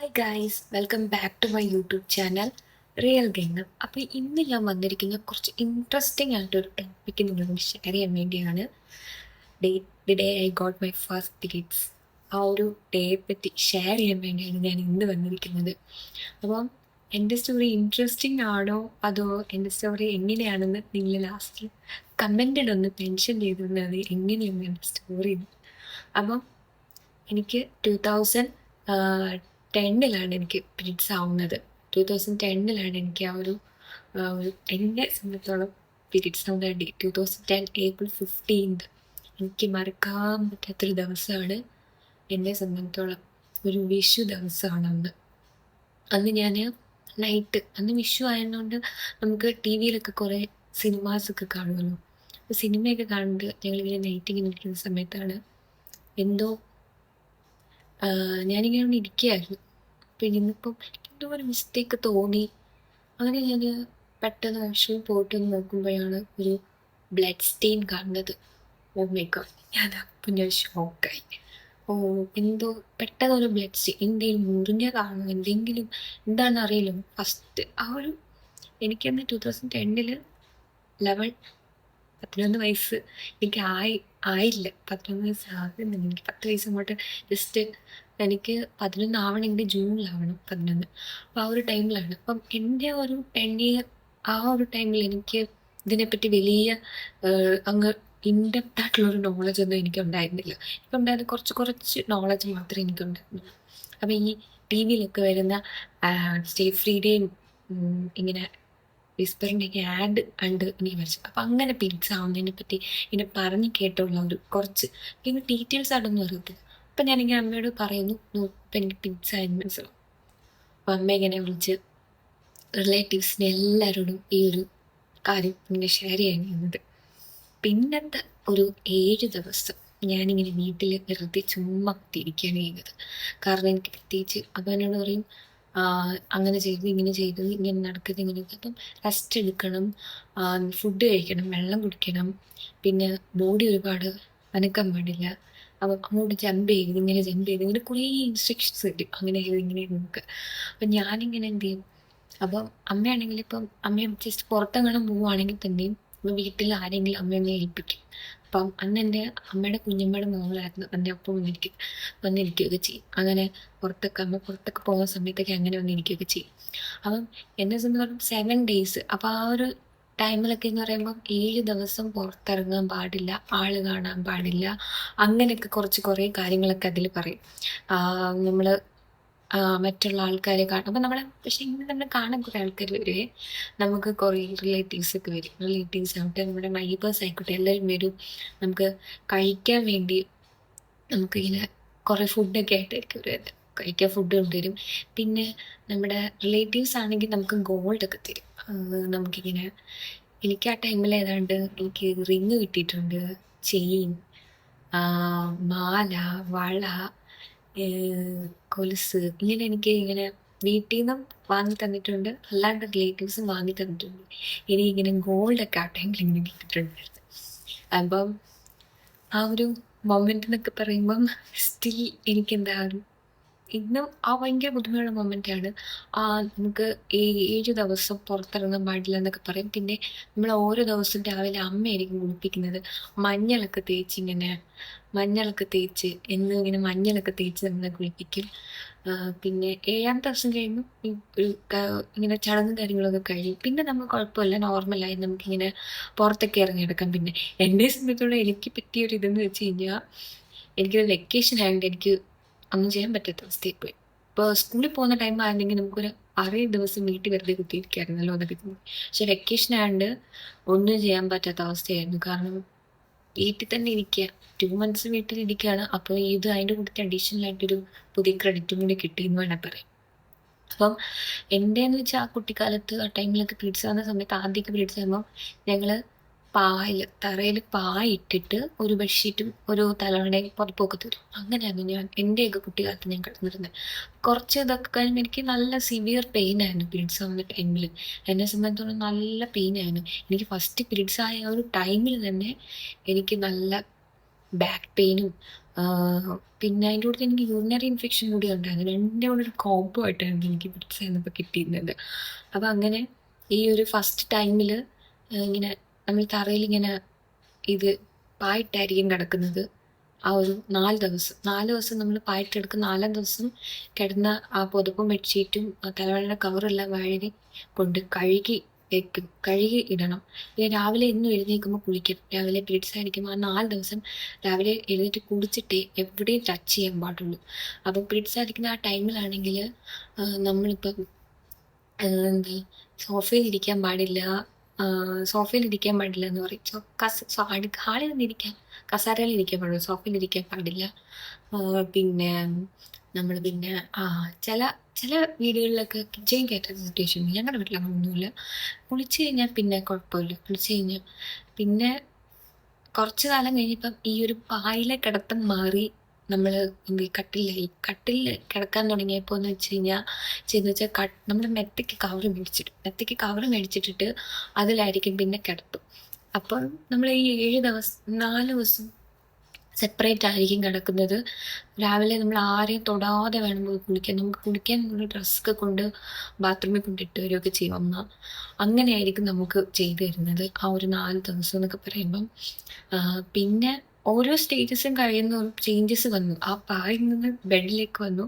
Hi guys, welcome back to my YouTube channel Real Gamer. അപ്പോൾ ഇന്ന് ഞാൻ വന്നിരിക്കുന്ന കുറച്ച് ഇൻട്രസ്റ്റിംഗ് ആയിട്ടൊരു ടോപ്പിക്ക് നിങ്ങളോട് ഷെയർ ചെയ്യാൻ വേണ്ടിയാണ്. The day I got my first periods. ആ ഒരു ഡേയെ പറ്റി ഷെയർ ചെയ്യാൻ വേണ്ടിയാണ് ഞാൻ ഇന്ന് വന്നിരിക്കുന്നത്. അപ്പം എൻ്റെ സ്റ്റോറി ഇൻട്രസ്റ്റിംഗ് ആണോ അതോ എൻ്റെ സ്റ്റോറി എങ്ങനെയാണെന്ന് നിങ്ങൾ ലാസ്റ്റ് കമൻറ്റിലൊന്ന് മെൻഷൻ ചെയ്തിരുന്നത് എങ്ങനെയാണ് എൻ്റെ സ്റ്റോറി. അപ്പം എനിക്ക് 2010 എനിക്ക് പീരീഡ്സ് ആവുന്നത്. 2010 എനിക്ക് ആ ഒരു എന്നെ സംബന്ധിച്ചോളം പീരീഡ്സ് ആവുന്ന ഡേ 2010 April 15. എനിക്ക് മറക്കാൻ പറ്റാത്തൊരു ദിവസമാണ് എന്നെ സംബന്ധിച്ചോളം. ഒരു വിഷു ദിവസമാണ് അന്ന്. അന്ന് ഞാൻ നൈറ്റ്, അന്ന് വിഷു ആയതുകൊണ്ട് നമുക്ക് ടി വിയിലൊക്കെ കുറേ സിനിമാസൊക്കെ കാണുമല്ലോ. അപ്പോൾ സിനിമയൊക്കെ കാണുന്നത് ഞങ്ങളിങ്ങനെ നൈറ്റ് ഇങ്ങനെ ഇരിക്കുന്ന സമയത്താണ് എന്തോ ഞാനിങ്ങനെ ഒന്ന് ഇരിക്കുകയായിരുന്നു. അപ്പോൾ ഇന്നിപ്പം എന്തോ ഒരു മിസ്റ്റേക്ക് തോന്നി. അങ്ങനെ ഞാൻ പെട്ടെന്ന് വാഷ്റൂമിൽ പോയിട്ട് നോക്കുമ്പോഴാണ് ഒരു ബ്ലഡ് സ്റ്റെയിൻ കാണുന്നത്. Oh my God! ഞാൻ ഷോക്കായി. എന്തോ പെട്ടെന്നൊരു ബ്ലഡ് സ്റ്റെയിൻ, എന്തെങ്കിലും മുറിഞ്ഞതാണോ എന്തെങ്കിലും എന്താണെന്ന് അറിയില്ല. ഫസ്റ്റ് ആ ഒരു എനിക്കന്ന് 2010 11 വയസ്സ് എനിക്ക് ആയില്ല. 11 വയസ്സ് ആകുന്നുണ്ട്. എനിക്ക് 10 വയസ്സ് അങ്ങോട്ട് ജസ്റ്റ് എനിക്ക് 11 ആവണമെങ്കിൽ ജൂണിലാവണം 11. അപ്പോൾ ആ ഒരു ടൈമിലാണ്. അപ്പം എൻ്റെ ഒരു 10 ഇയർ ആ ഒരു ടൈമിൽ എനിക്ക് ഇതിനെപ്പറ്റി വലിയ അങ്ങ് ഇൻഡെപ്ത് ആയിട്ടുള്ളൊരു നോളജ് ഒന്നും എനിക്കുണ്ടായിരുന്നില്ല. എനിക്കുണ്ടായിരുന്ന കുറച്ച് നോളജ് മാത്രമേ എനിക്കുണ്ടായിരുന്നുള്ളൂ. അപ്പം ഈ ടി വിയിലൊക്കെ വരുന്ന സ്റ്റേ ഫ്രീയുടെയും ഇങ്ങനെ വിസ്പറിൻ്റെയൊക്കെ ആഡ് കണ്ട് എനിക്ക് വരച്ചു. അപ്പം അങ്ങനെ പീരീഡ്സ് ആവുന്നതിനെ പറ്റി ഇങ്ങനെ പറഞ്ഞ് കേട്ടുള്ള ഒരു കുറച്ച് ഇങ്ങനെ ഡീറ്റെയിൽസ് ആയിട്ടൊന്നും അറിയത്തില്ല. അപ്പം ഞാനിങ്ങനെ അമ്മയോട് പറയുന്നു, ഇപ്പം എനിക്ക് പീരീഡ്സ് ആയെന്ന് മനസ്സിലാവും. അപ്പം അമ്മ ഇങ്ങനെ വിളിച്ച് റിലേറ്റീവ്സിനെ എല്ലാവരോടും ഈ ഒരു കാര്യം ഇങ്ങനെ ഷെയർ ചെയ്യാൻ ചെയ്യുന്നത്. പിന്നത്തെ ഒരു 7 ദിവസം ഞാനിങ്ങനെ വീട്ടിൽ വെറുതെ ചുമ്മാ കുത്തിയിരിക്കുകയാണ് ചെയ്യുന്നത്. കാരണം എനിക്ക് പ്രത്യേകിച്ച് അപ്പം എന്നോട് പറയും, അങ്ങനെ ചെയ്ത് ഇങ്ങനെ നടക്കരുത് ഇങ്ങനെയൊക്കെ. അപ്പം റെസ്റ്റ് എടുക്കണം, ഫുഡ് കഴിക്കണം, വെള്ളം കുടിക്കണം, പിന്നെ ബോഡി ഒരുപാട് അനക്കാൻ പാടില്ല. അപ്പം അങ്ങോട്ട് ജമ്പ് ചെയ്ത് ഇങ്ങനെ കുറേ ഇൻസ്ട്രക്ഷൻസ് കിട്ടും. അങ്ങനെ ചെയ്ത് ഇങ്ങനെ നോക്കുക. അപ്പം ഞാനിങ്ങനെ എന്ത് ചെയ്യും, അപ്പം അമ്മയാണെങ്കിൽ ഇപ്പം അമ്മ ജസ്റ്റ് പുറത്തെങ്ങാനും പോവുകയാണെങ്കിൽ തന്നെയും വീട്ടിൽ ആരെങ്കിലും അമ്മയെ ഏൽപ്പിക്കും. അപ്പം അന്ന് എൻ്റെ അമ്മയുടെ കുഞ്ഞമ്മയുടെ മോളായിരുന്നു എൻ്റെ ഒപ്പം വന്നിരിക്കുകയൊക്കെ ചെയ്യും. അങ്ങനെ അമ്മ പുറത്തൊക്കെ പോകുന്ന സമയത്തൊക്കെ അങ്ങനെ വന്നിരിക്കുകയൊക്കെ ചെയ്യും. അപ്പം എന്നെ സംബന്ധിച്ചിടത്തോളം 7 ഡേയ്സ്. അപ്പോൾ ആ ഒരു ടൈമിലൊക്കെ എന്ന് പറയുമ്പം 7 ദിവസം പുറത്തിറങ്ങാൻ പാടില്ല, ആള് കാണാൻ പാടില്ല, അങ്ങനെയൊക്കെ കുറേ കാര്യങ്ങളൊക്കെ അതിൽ പറയും. നമ്മൾ മറ്റുള്ള ആൾക്കാരെ കാണും. അപ്പം പക്ഷേ ഇങ്ങനെ നമ്മൾ കാണാൻ കുറേ ആൾക്കാർ വരുവേ. നമുക്ക് കുറേ റിലേറ്റീവ്സൊക്കെ വരും. റിലേറ്റീവ്സ് ആവട്ടെ, നമ്മുടെ നൈബേഴ്സ് ആയിക്കോട്ടെ, എല്ലാവരും വരും. നമുക്ക് കഴിക്കാൻ വേണ്ടി നമുക്കിങ്ങനെ കുറേ ഫുഡൊക്കെ ആയിട്ടായിരിക്കും വരുന്നത്. കഴിക്കാൻ ഫുഡ് കൊണ്ടുവരും. പിന്നെ നമ്മുടെ റിലേറ്റീവ്സ് ആണെങ്കിൽ നമുക്ക് ഗോൾഡൊക്കെ തരും. നമുക്കിങ്ങനെ എനിക്ക് ആ ടൈമിൽ ഏതാണ്ട് എനിക്ക് റിങ് കിട്ടിയിട്ടുണ്ട്, ചെയിൻ, മാല, വള, കൊലുസ്, ഇങ്ങനെ എനിക്ക് ഇങ്ങനെ വീട്ടിൽ നിന്നും വാങ്ങി തന്നിട്ടുണ്ട്, അല്ലാണ്ട് റിലേറ്റീവ്സും വാങ്ങി തന്നിട്ടുണ്ട്. എനിക്കിങ്ങനെ ഗോൾഡൊക്കെ ആ ടൈമിൽ ഇങ്ങനെ കിട്ടിയിട്ടുണ്ടായിരുന്നു. അപ്പം ആ ഒരു മൊമെൻ്റ് എന്നൊക്കെ പറയുമ്പം സ്റ്റിൽ എനിക്കെന്താ ഇന്നും ആ ഭയങ്കര ബുദ്ധിമുട്ടുള്ള മൊമെൻ്റാണ്. നമുക്ക് 7 ദിവസം പുറത്തിറങ്ങാൻ പാടില്ല എന്നൊക്കെ പറയും. പിന്നെ നമ്മൾ ഓരോ ദിവസവും രാവിലെ അമ്മയായിരിക്കും കുളിപ്പിക്കുന്നത്. മഞ്ഞളൊക്കെ തേച്ച് എന്നും ഇങ്ങനെ മഞ്ഞളൊക്കെ തേച്ച് നമ്മളെ കുളിപ്പിക്കും. പിന്നെ 7ാമത്തെ ദിവസം കഴിയുമ്പോൾ ഒരു ഇങ്ങനെ ചടങ്ങും കാര്യങ്ങളൊക്കെ കഴിയും. പിന്നെ നമുക്ക് കുഴപ്പമില്ല, നോർമലായി നമുക്കിങ്ങനെ പുറത്തൊക്കെ ഇറങ്ങി നടക്കാം. പിന്നെ എന്നെ സംബന്ധിച്ചിടത്തോളം എനിക്ക് പറ്റിയൊരു ഇതെന്ന് വെച്ച് കഴിഞ്ഞാൽ, എനിക്കൊരു വെക്കേഷൻ ആയതുകൊണ്ട് എനിക്ക് ഒന്നും ചെയ്യാൻ പറ്റാത്ത അവസ്ഥയിൽ പോയി. ഇപ്പോൾ സ്കൂളിൽ പോകുന്ന ടൈം ആയിരുന്നെങ്കിൽ നമുക്കൊരു 6 ദിവസം വീട്ടിൽ വെറുതെ കുത്തിയിരിക്കായിരുന്നല്ലോ എന്നൊക്കെ തോന്നി. പക്ഷെ വെക്കേഷൻ ആയതുകൊണ്ട് ഒന്നും ചെയ്യാൻ പറ്റാത്ത അവസ്ഥയായിരുന്നു. കാരണം വീട്ടിൽ തന്നെ ഇരിക്കുക, 2 മന്ത്സ് വീട്ടിലിരിക്കുകയാണ്. അപ്പോൾ ഇത് അതിൻ്റെ കൂട്ടത്തിൽ അഡീഷണൽ ആയിട്ടൊരു പുതിയ ക്രെഡിറ്റും കൂടി കിട്ടിയെന്ന് വേണം പറയാം. അപ്പം എൻ്റെന്ന് വെച്ചാൽ ആ കുട്ടിക്കാലത്ത് ആ ടൈമിലൊക്കെ പീരീഡ്സ് ആവുന്ന സമയത്ത്, ആദ്യമൊക്കെ പീരീഡ്സ് ആകുമ്പോൾ ഞങ്ങൾ തറയിൽ ഇട്ടിട്ട് ഒരു ബെഡ്ഷീറ്റും ഒരു തലവണയും പുതപ്പൊക്കെ തരും. അങ്ങനെയായിരുന്നു എൻ്റെയൊക്കെ കുട്ടിക്കാലത്ത് ഞാൻ കിടന്നിരുന്നത്. കുറച്ച് ഇതൊക്കെ കഴിയുമ്പോൾ എനിക്ക് നല്ല സിവിയർ പെയിൻ ആയിരുന്നു പീരീഡ്സ് ആവുന്ന ടൈമിൽ. എന്നെ സംബന്ധിച്ചിടത്തോളം നല്ല പെയിൻ ആയിരുന്നു. എനിക്ക് ഫസ്റ്റ് പീരീഡ്സ് ആയ ഒരു ടൈമിൽ തന്നെ എനിക്ക് നല്ല ബാക്ക് പെയിനും പിന്നെ അതിൻ്റെ കൂടെ എനിക്ക് യൂറിനറി ഇൻഫെക്ഷൻ കൂടി ഉണ്ടായിരുന്നു. രണ്ടിൻ്റെ കൂടെ ഒരു കോംബോ ആയിട്ടായിരുന്നു എനിക്ക് പിരിയഡ്സ് ആയിരുന്നപ്പോൾ കിട്ടിയിരുന്നത്. അപ്പോൾ അങ്ങനെ ഈ ഒരു ഫസ്റ്റ് ടൈമിൽ ഇങ്ങനെ നമ്മൾ തറയിലിങ്ങനെ ഇത് പായിട്ടായിരിക്കും കിടക്കുന്നത്. ആ ഒരു 4 ദിവസം നമ്മൾ പായിട്ടെടുക്കും. 4 ദിവസം കിടന്ന ആ പുതപ്പും ബെഡ്ഷീറ്റും തലവേദന കവറെല്ലാം വഴി കൊണ്ട് കഴുകി ഇടണം. പിന്നെ രാവിലെ എന്നും എഴുന്നേൽക്കുമ്പോൾ കുളിക്കണം. രാവിലെ പീരീഡ്സ് ആയിരിക്കുമ്പോൾ ആ 4 ദിവസം രാവിലെ എഴുന്നേറ്റ് കുളിച്ചിട്ടേ എവിടെയും ടച്ച് ചെയ്യാൻ പാടുള്ളൂ. അപ്പോൾ പീരീഡ്സ് ആയിരിക്കുന്ന ആ ടൈമിലാണെങ്കിൽ നമ്മളിപ്പം എന്താ സോഫയിൽ ഇരിക്കാൻ പാടില്ല എന്ന് പറയും. ഹാളിൽ ഇരിക്കാം, കസേരയിൽ ഇരിക്കാൻ പാടുള്ളൂ, സോഫയിൽ ഇരിക്കാൻ പാടില്ല. പിന്നെ നമ്മൾ പിന്നെ ചില ചില വീടുകളിലൊക്കെ കിച്ചൺ കയറ്റാത്ത സിറ്റുവേഷൻ. ഞങ്ങളുടെ വീട്ടിൽ അങ്ങനെയൊന്നുമില്ല. കുളിച്ച് കഴിഞ്ഞാൽ പിന്നെ കുഴപ്പമില്ല. കുളിച്ച് കഴിഞ്ഞാൽ പിന്നെ കുറച്ച് കാലം കഴിഞ്ഞപ്പം ഈ ഒരു പായിലെ കിടത്തം മാറി നമ്മൾ കട്ടിലിൽ കിടക്കാൻ തുടങ്ങിയപ്പോൾ എന്ന് വെച്ച് കഴിഞ്ഞാൽ നമ്മൾ മെത്തയ്ക്ക് കവർ മേടിച്ചിട്ടിട്ട് അതിലായിരിക്കും പിന്നെ കിടത്തും. അപ്പം നമ്മൾ ഈ 4 ദിവസം സെപ്പറേറ്റ് ആയിരിക്കും കിടക്കുന്നത്. രാവിലെ നമ്മൾ ആരെയും തൊടാതെ വേണം പോയി കുളിക്കാൻ. നമുക്ക് കുളിക്കാൻ നമ്മൾ ഡ്രസ്സൊക്കെ കൊണ്ട് ബാത്റൂമിൽ കൊണ്ടിട്ട് വരികയൊക്കെ ചെയ്യും അമ്മ. അങ്ങനെയായിരിക്കും നമുക്ക് ചെയ്തു തരുന്നത് ആ ഒരു 4 ദിവസം എന്നൊക്കെ പറയുമ്പം. പിന്നെ ഓരോ സ്റ്റേജസും കഴിയുന്നതോറും ചേഞ്ചസ് വന്നു. ആ പായിൽ നിന്ന് ബെഡിലേക്ക് വന്നു.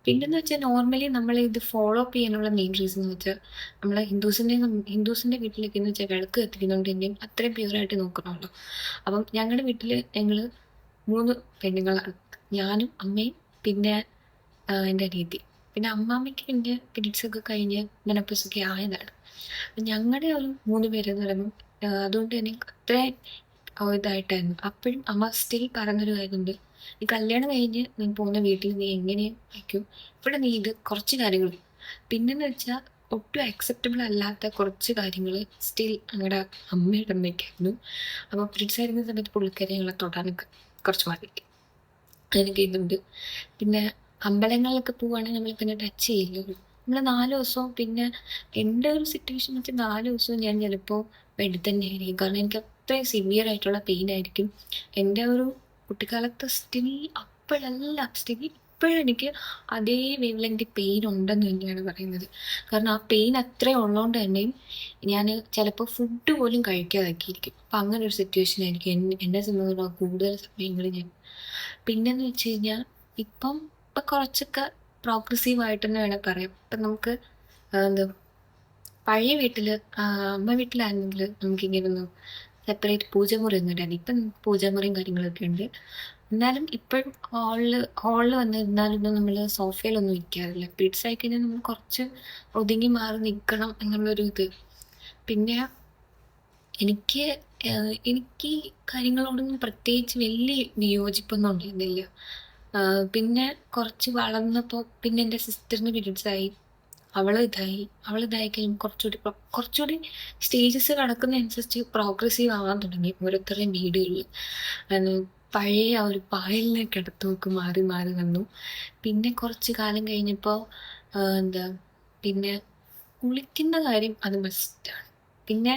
പിന്നെന്ന് വെച്ചാൽ നോർമലി നമ്മൾ ഇത് ഫോളോ അപ്പ് ചെയ്യാനുള്ള മെയിൻ റീസൺ എന്ന് വെച്ചാൽ നമ്മൾ ഹിന്ദുസിൻ്റെ വീട്ടിലേക്ക് എന്ന് വെച്ചാൽ വിളക്ക് കത്തിക്കുന്നതുകൊണ്ട് തന്നെയും അത്രയും പ്യുവറായിട്ട് നോക്കണമല്ലോ. അപ്പം ഞങ്ങളുടെ വീട്ടിൽ ഞങ്ങൾ 3 പെണ്ണുങ്ങളാണ്. ഞാനും അമ്മയും പിന്നെ എൻ്റെ അനിയത്തി. പിന്നെ അമ്മാമ്മയ്ക്ക് പിന്നെ പീരീഡ്സൊക്കെ കഴിഞ്ഞ് മെനോപോസൊക്കെ ആയതാണ്. അപ്പം ഞങ്ങളുടെ ഒരു 3 പേരെന്ന് പറയുമ്പം അതുകൊണ്ട് തന്നെ അത്രയും ഇതായിട്ടായിരുന്നു. അപ്പോഴും അമ്മ സ്റ്റിൽ പറഞ്ഞൊരു കാര്യമുണ്ട്, ഈ കല്യാണം കഴിഞ്ഞ് നീ പോകുന്ന വീട്ടിൽ നീ എങ്ങനെ വയ്ക്കും, ഇവിടെ നീ ഇത് കുറച്ച് കാര്യങ്ങൾ. പിന്നെന്ന് വെച്ചാൽ ഒട്ടും അക്സെപ്റ്റബിൾ അല്ലാത്ത കുറച്ച് കാര്യങ്ങൾ സ്റ്റിൽ ഞങ്ങളുടെ അമ്മയുടെ അമ്മയ്ക്കായിരുന്നു. അപ്പോൾ പീരീഡ്സ് ആയിരുന്ന സമയത്ത് പുള്ളിക്കാരി ഞങ്ങളെ തൊടാനൊക്കെ കുറച്ച് മാറിയിട്ട് അങ്ങനെയൊക്കെ ഇതുണ്ട്. പിന്നെ അമ്പലങ്ങളിലൊക്കെ പോവുകയാണെങ്കിൽ നമ്മൾ പിന്നെ ടച്ച് ചെയ്യില്ലല്ലോ. നമ്മൾ 4 ദിവസവും പിന്നെ എൻ്റെ ഒരു സിറ്റുവേഷൻ വെച്ചാൽ 4 ദിവസവും ഞാൻ ചിലപ്പോൾ ബെഡിൽ തന്നെ ആയിരിക്കും. കാരണം എനിക്ക് അത്രയും സിവിയർ ആയിട്ടുള്ള പെയിൻ ആയിരിക്കും. എൻ്റെ ഒരു കുട്ടിക്കാലത്ത് സ്റ്റിൽ ഇപ്പോഴും എനിക്ക് അതേ വേവ് ലെങ്ത് പെയിൻ ഉണ്ടെന്ന് തന്നെയാണ് പറയുന്നത്. കാരണം ആ പെയിൻ അത്രയും ഉള്ളതുകൊണ്ട് തന്നെയും ഞാൻ ചിലപ്പോൾ ഫുഡ് പോലും കഴിക്കാതാക്കിയിരിക്കും. അപ്പം അങ്ങനെ ഒരു സിറ്റുവേഷൻ ആയിരിക്കും എന്നെ സംബന്ധിച്ചിടത്തോളം കൂടുതൽ സമയങ്ങളിൽ ഞാൻ. പിന്നെന്ന് വെച്ച് കഴിഞ്ഞാൽ ഇപ്പം കുറച്ചൊക്കെ പ്രോഗ്രസീവായിട്ട് തന്നെ വേണേൽ പറയാം. ഇപ്പം നമുക്ക് എന്താ പഴയ വീട്ടിൽ അമ്മ വീട്ടിലാണെങ്കിൽ നമുക്കിങ്ങനൊന്നും സെപ്പറേറ്റ് പൂജമുറി ഒന്നും ഇല്ലായിരുന്നു. ഇപ്പം പൂജമുറിയും കാര്യങ്ങളൊക്കെ ഉണ്ട്. എന്നാലും ഇപ്പോഴും ഹോളിൽ വന്നിരുന്നാലൊന്നും നമ്മൾ സോഫയിലൊന്നും ഇരിക്കാറില്ല. പീരീഡ്സ് ആയി കഴിഞ്ഞാൽ നമ്മൾ കുറച്ച് ഒതുങ്ങി മാറി നിൽക്കണം എന്നുള്ളൊരു ഇത്. പിന്നെ എനിക്ക് കാര്യങ്ങളോടൊന്നും പ്രത്യേകിച്ച് വലിയ വിയോജിപ്പൊന്നും ഉണ്ടായിരുന്നില്ല. പിന്നെ കുറച്ച് വളർന്നപ്പോൾ പിന്നെ എൻ്റെ സിസ്റ്ററിന് പീരീഡ്സ് ആയി. അവളിതായി കഴിയുമ്പോൾ കുറച്ചുകൂടി സ്റ്റേജസ് കടക്കുന്നതനുസരിച്ച് പ്രോഗ്രസീവ് ആവാൻ തുടങ്ങി ഓരോരുത്തരുടെയും വീടുകളിൽ. പഴയ ആ ഒരു പായലിനെ കിടത്തുമൊക്കെ മാറി മാറി വന്നു. പിന്നെ കുറച്ച് കാലം കഴിഞ്ഞപ്പോൾ പിന്നെ കുളിക്കുന്ന കാര്യം അത് മസ്റ്റാണ്. പിന്നെ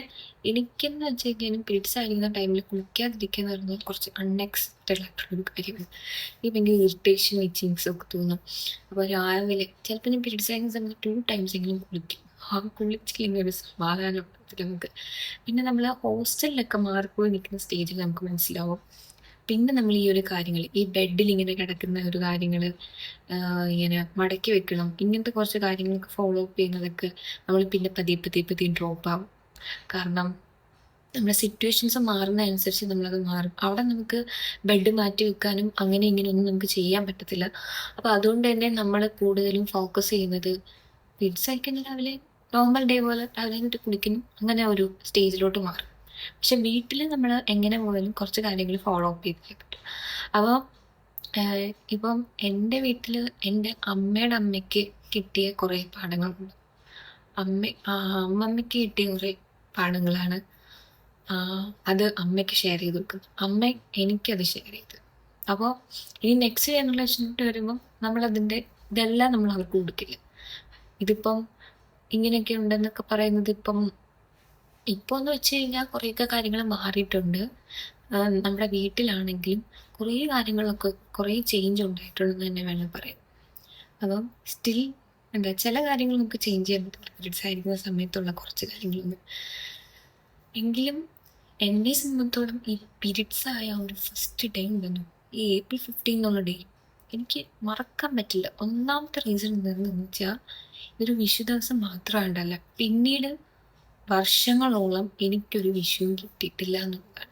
എനിക്കെന്ന് വെച്ച് കഴിഞ്ഞാൽ പീരീഡ്സ് ആയിരിക്കുന്ന ടൈമിൽ കുളിക്കാതിരിക്കുക എന്ന് പറഞ്ഞാൽ കുറച്ച് അൺഎക്സ്പെക്റ്റഡ് ആയിട്ടുള്ളൊരു കാര്യമാണ്. ഈ ഭയങ്കര ഇറിറ്റേഷൻ ഇച്ചിങ്സ് ഒക്കെ തോന്നും. അപ്പോൾ രാവിലെ ചിലപ്പോൾ ഞാൻ പീരീഡ്സ് ആയിരുന്ന സമയത്ത് 2 ടൈംസ് എങ്കിലും കുളിക്കും. കുളിച്ചില്ലെങ്കിൽ ഒരു സമാധാനം നമുക്ക്. പിന്നെ നമ്മൾ ഹോസ്റ്റലിലൊക്കെ മാറിപ്പോയി നിൽക്കുന്ന സ്റ്റേജിൽ നമുക്ക് മനസ്സിലാവും. പിന്നെ നമ്മൾ ഈ ഒരു കാര്യങ്ങൾ, ഈ ബെഡിൽ ഇങ്ങനെ കിടക്കുന്ന ഒരു കാര്യങ്ങൾ ഇങ്ങനെ മടക്കി വെക്കണം, ഇങ്ങനത്തെ കുറച്ച് കാര്യങ്ങളൊക്കെ ഫോളോ അപ്പ് ചെയ്യുന്നതൊക്കെ നമ്മൾ പിന്നെ പതിയെ ഡ്രോപ്പ് ആവും. കാരണം നമ്മുടെ സിറ്റുവേഷൻസ് മാറുന്നതനുസരിച്ച് നമ്മളത് മാറും. അവിടെ നമുക്ക് ബെഡ് മാറ്റി വെക്കാനും അങ്ങനെ ഇങ്ങനെയൊന്നും നമുക്ക് ചെയ്യാൻ പറ്റത്തില്ല. അപ്പോൾ അതുകൊണ്ട് തന്നെ നമ്മൾ കൂടുതലും ഫോക്കസ് ചെയ്യുന്നത് പീരീഡ്സ് ആയിക്കഴിഞ്ഞാൽ രാവിലെ നോർമൽ ഡേ പോലെ രാവിലെ കഴിഞ്ഞിട്ട് കുളിക്കുന്നു, അങ്ങനെ ഒരു സ്റ്റേജിലോട്ട് മാറും. പക്ഷെ വീട്ടിൽ നമ്മൾ എങ്ങനെ പോയാലും കുറച്ച് കാര്യങ്ങൾ ഫോളോ അപ്പ് ചെയ്തേ പറ്റും. അപ്പോൾ ഇപ്പം എൻ്റെ വീട്ടിൽ എൻ്റെ അമ്മയുടെ അമ്മയ്ക്ക് കിട്ടിയ കുറേ പാഠങ്ങളുണ്ട്. അമ്മമ്മയ്ക്ക് കിട്ടിയ കുറേ പാഠങ്ങളാണ് അത് അമ്മയ്ക്ക് ഷെയർ ചെയ്ത് കൊടുക്കുന്നത്. അമ്മ എനിക്കത് ഷെയർ ചെയ്ത്. അപ്പോൾ ഇനി നെക്സ്റ്റ് ജനറേഷനിലോട്ട് വരുമ്പം ഇതെല്ലാം നമ്മൾ അവർക്ക് കൊടുക്കില്ല. ഇതിപ്പം ഇങ്ങനെയൊക്കെ ഉണ്ടെന്നൊക്കെ പറയുന്നത് ഇപ്പം എന്ന് വെച്ച് കഴിഞ്ഞാൽ കുറേയൊക്കെ കാര്യങ്ങൾ മാറിയിട്ടുണ്ട്. നമ്മുടെ വീട്ടിലാണെങ്കിലും കുറേ കാര്യങ്ങളൊക്കെ കുറേ ചേഞ്ച് ഉണ്ടായിട്ടുണ്ടെന്ന് തന്നെ വേണം പറയാൻ. അപ്പം സ്റ്റിൽ എന്താ ചില കാര്യങ്ങൾ നമുക്ക് ചേഞ്ച് ചെയ്യാൻ പറ്റില്ല, പീരിയഡ്സ് ആയിരിക്കുന്ന സമയത്തുള്ള കുറച്ച് കാര്യങ്ങളൊന്നും. എങ്കിലും എന്നെ സംബന്ധിച്ചോളം ഈ പീരിയഡ്സ് ആയ ഒരു ഫസ്റ്റ് ഡേ ഉണ്ടെന്നു, ഈ April 15 എന്നുള്ള ഡേ എനിക്ക് മറക്കാൻ പറ്റില്ല. ഒന്നാമത്തെ റീസൺ എന്താണെന്ന് വെച്ചാൽ ഇതൊരു വിഷു ദിവസം മാത്രമായിട്ടല്ല, പിന്നീട് വർഷങ്ങളോളം എനിക്കൊരു വിഷുവും കിട്ടിയിട്ടില്ല എന്നുള്ളതാണ്.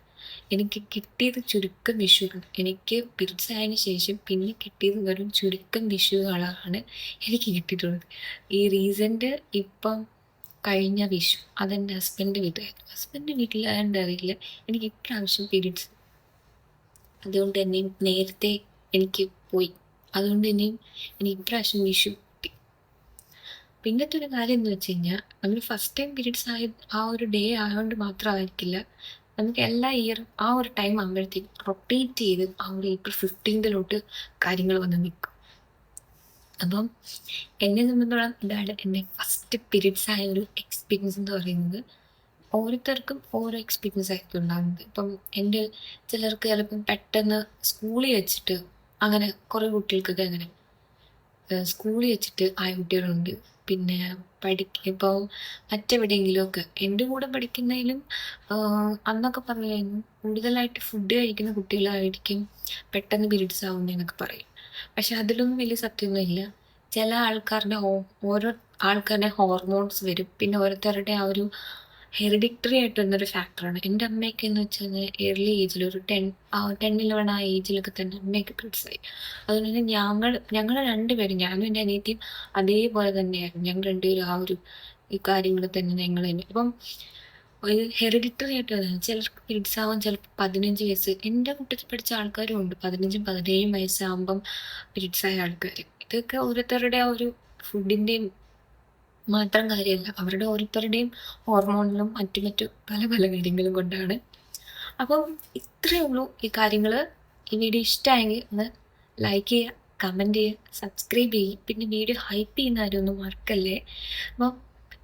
എനിക്ക് കിട്ടിയത് ചുരുക്കം വിഷുവാണ്. എനിക്ക് പീരിയഡ്സ് ആയതിന് ശേഷം പിന്നെ കിട്ടിയത് വെറും ചുരുക്കം വിഷുകളാണ് എനിക്ക് കിട്ടിയിട്ടുള്ളത്. ഈ റീസെൻ്റ് ഇപ്പം കഴിഞ്ഞ വിഷു അതെൻ്റെ ഹസ്ബൻഡിൻ്റെ വീട്ടിലായിരുന്നു. ഹസ്ബൻഡിൻ്റെ വീട്ടിലായതുകൊണ്ട് അറിയില്ല, എനിക്ക് ഇപ്രാവശ്യം പീരിയഡ്സ്, അതുകൊണ്ട് തന്നെ നേരത്തെ എനിക്ക് പോയി. അതുകൊണ്ട് തന്നെയും എനിക്ക് ഇപ്രാവശ്യം വിഷു കിട്ടി. പിന്നത്തെ ഒരു കാര്യം എന്ന് വെച്ച് കഴിഞ്ഞാൽ നമ്മൾ ഫസ്റ്റ് ടൈം പീരിയഡ്സ് ആയ ആ ഒരു ഡേ ആയതുകൊണ്ട് മാത്രമായിരിക്കില്ല, നമുക്ക് എല്ലാ ഇയറും ആ ഒരു ടൈം ആകുമ്പോഴത്തേക്കും റൊട്ടേറ്റ് ചെയ്ത് ആ ഒരു April 15 കാര്യങ്ങൾ വന്ന് നിൽക്കും. അപ്പം എന്നെ സംബന്ധിച്ചോളം ഇതാണ് എൻ്റെ ഫസ്റ്റ് പീരിയഡ്സ് ആയ ഒരു എക്സ്പീരിയൻസ് എന്ന് പറയുന്നത്. ഓരോരുത്തർക്കും ഓരോ എക്സ്പീരിയൻസ് ആയിരിക്കും ഉണ്ടാകുന്നത്. ഇപ്പം എൻ്റെ ചിലർക്ക് ചിലപ്പം പെട്ടെന്ന് സ്കൂളിൽ വെച്ചിട്ട്, അങ്ങനെ കുറേ കുട്ടികൾക്കൊക്കെ അങ്ങനെ സ്കൂളിൽ വെച്ചിട്ട് ആയ കുട്ടികളുണ്ട്. പിന്നെ ഇപ്പോൾ മറ്റെവിടെയെങ്കിലുമൊക്കെ എൻ്റെ കൂടെ പഠിക്കുന്നതിലും അന്നൊക്കെ പറയുമായിരുന്നു, കൂടുതലായിട്ട് ഫുഡ് കഴിക്കുന്ന കുട്ടികളായിരിക്കും പെട്ടെന്ന് പീരിയഡ്സ് ആവുന്നതെന്നൊക്കെ പറയും. പക്ഷെ അതിലൊന്നും വലിയ സത്യമൊന്നുമില്ല. ചില ആൾക്കാരുടെ ഓരോ ആൾക്കാരുടെ ഹോർമോൺസ് വരും. പിന്നെ ഓരോരുത്തരുടെ ആ ഒരു ഹെറിഡിറ്ററി ആയിട്ട് വരുന്നൊരു ഫാക്ടറാണ്. എൻ്റെ അമ്മയൊക്കെ എന്ന് വെച്ച് കഴിഞ്ഞാൽ ഏർലി ഏജിൽ ഒരു 10-11 ആ ഏജിലൊക്കെ തന്നെ അമ്മയൊക്കെ പീരിയഡ്സ് ആയി. അതുകൊണ്ട് തന്നെ ഞങ്ങൾ രണ്ടുപേരും, ഞാനും എൻ്റെ അനിയത്തിയും അതേപോലെ തന്നെയായിരുന്നു. ഞങ്ങൾ രണ്ടുപേരും ആ ഒരു ഈ കാര്യങ്ങൾ തന്നെ ഞങ്ങൾ തന്നെ. അപ്പം ഒരു ഹെറിഡിറ്ററി ആയിട്ട് വരുന്നത്, ചിലർക്ക് പീരിയഡ്സ് ആവാൻ ചിലപ്പോൾ 15 വയസ്സ്, എൻ്റെ കൂട്ടത്തിൽ പഠിച്ച ആൾക്കാരും ഉണ്ട് 15-17 വയസ്സാകുമ്പം പീരിയഡ്സ് ആയ ആൾക്കാർ. ഇതൊക്കെ ഓരോരുത്തരുടെ ആ ഒരു ഫുഡിൻ്റെയും മാത്രം കാര്യമല്ല, അവരുടെ ഓരോരുത്തരുടെയും ഹോർമോണിലും മറ്റു പല പല കാര്യങ്ങളും കൊണ്ടാണ്. അപ്പം ഇത്രയേ ഉള്ളൂ ഈ കാര്യങ്ങൾ. ഈ വീഡിയോ ഇഷ്ടമായെങ്കിൽ ഒന്ന് ലൈക്ക് ചെയ്യുക, കമൻറ്റ് ചെയ്യുക, സബ്സ്ക്രൈബ് ചെയ്യുക. പിന്നെ വീഡിയോ ഹൈപ്പ് ചെയ്യുന്ന കാര്യമൊന്നും മറക്കല്ലേ. അപ്പം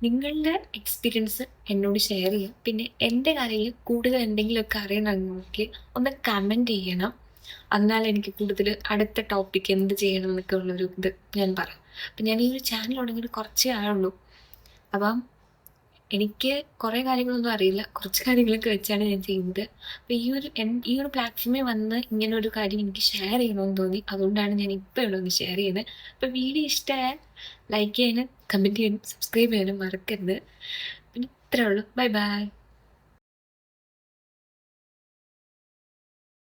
നിങ്ങളുടെ എക്സ്പീരിയൻസ് എന്നോട് ഷെയർ ചെയ്യുക. പിന്നെ എൻ്റെ കാര്യത്തിൽ കൂടുതൽ എന്തെങ്കിലുമൊക്കെ അറിയണമെങ്കിൽ ഒന്ന് കമൻറ്റ് ചെയ്യണം. എന്നാൽ എനിക്ക് കൂടുതൽ അടുത്ത ടോപ്പിക്ക് എന്ത് ചെയ്യണം എന്നൊക്കെ ഉള്ളൊരു ഇത് ഞാൻ പറയാം. അപ്പം ഞാൻ ഈ ഒരു ചാനൽ തുടങ്ങിയിട്ട് കുറച്ചേ ആയുള്ളൂ. അപ്പം എനിക്ക് കുറേ കാര്യങ്ങളൊന്നും അറിയില്ല, കുറച്ച് കാര്യങ്ങളൊക്കെ വെച്ചാണ് ഞാൻ ചെയ്യുന്നത്. അപ്പോൾ ഈ ഒരു പ്ലാറ്റ്ഫോമിൽ വന്ന് ഇങ്ങനെ ഒരു കാര്യം എനിക്ക് ഷെയർ ചെയ്യണമെന്ന് തോന്നി. അതുകൊണ്ടാണ് ഞാൻ ഇപ്പോൾ ഇവിടെ ഒന്ന് ഷെയർ ചെയ്യുന്നത്. അപ്പോൾ വീഡിയോ ഇഷ്ടമായാൽ ലൈക്ക് ചെയ്യാനും കമൻറ്റ് ചെയ്യാനും സബ്സ്ക്രൈബ് ചെയ്യാനും മറക്കരുത്. പിന്നെ ഇത്രയേ ഉള്ളൂ. Bye bye.